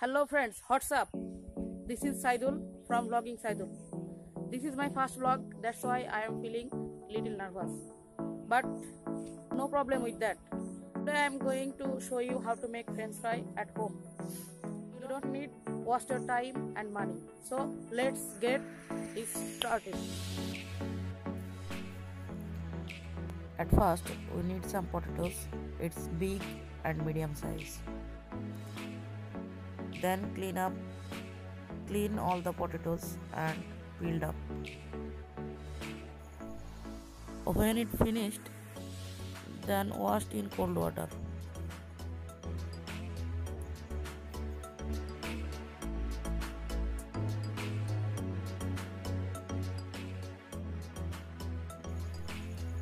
Hello friends, what's up? This is Shaidul from vlogging Shaidul. This is my first vlog, that's why I am feeling little nervous. But no problem with that. Today I am going to show you how to make french fry at home. You don't need waste your time and money. So let's get this started. At first, we need some potatoes. It's big and medium size. Then clean all the potatoes and peeled up. When it finished, then washed in cold water.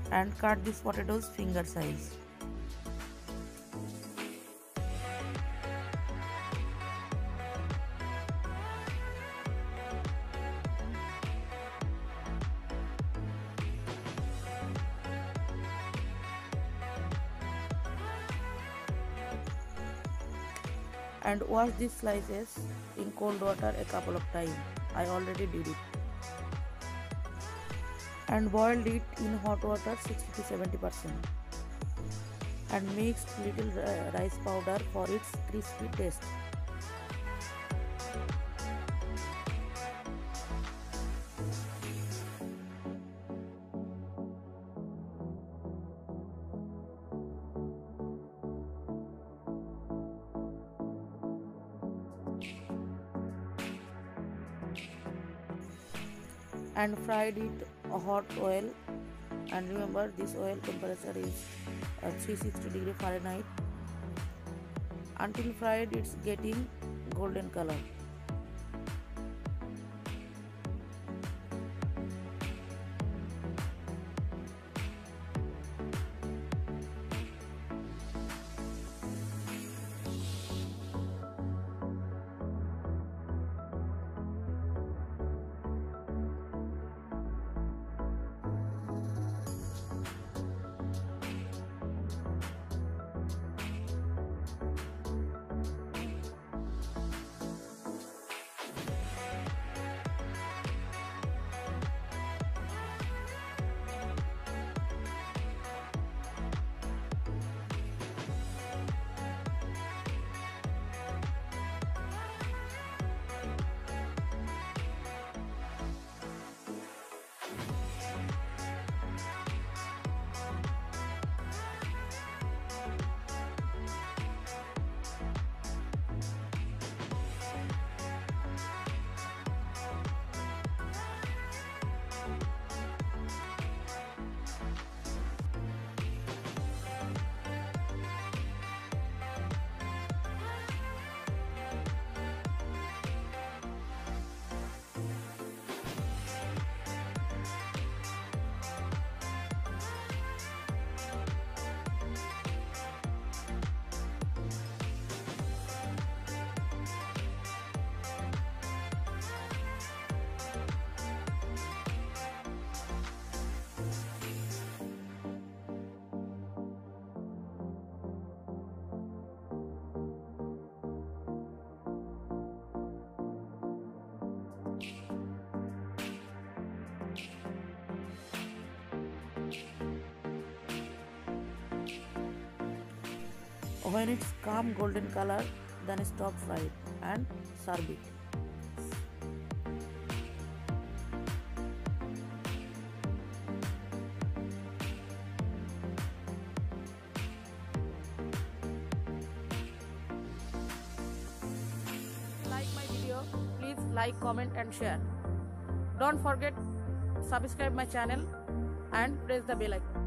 And cut these potatoes finger size. And wash these slices in cold water a couple of times. I already did it. And boiled it in hot water 60 to 70%. And mixed little rice powder for its crispy taste. And fried it hot oil, and remember this oil temperature is 360 Fahrenheit until fried it's getting golden color. When it's calm golden color, then stop fried and serve it. Like my video, please like, comment and share. Don't forget subscribe my channel and press the bell icon.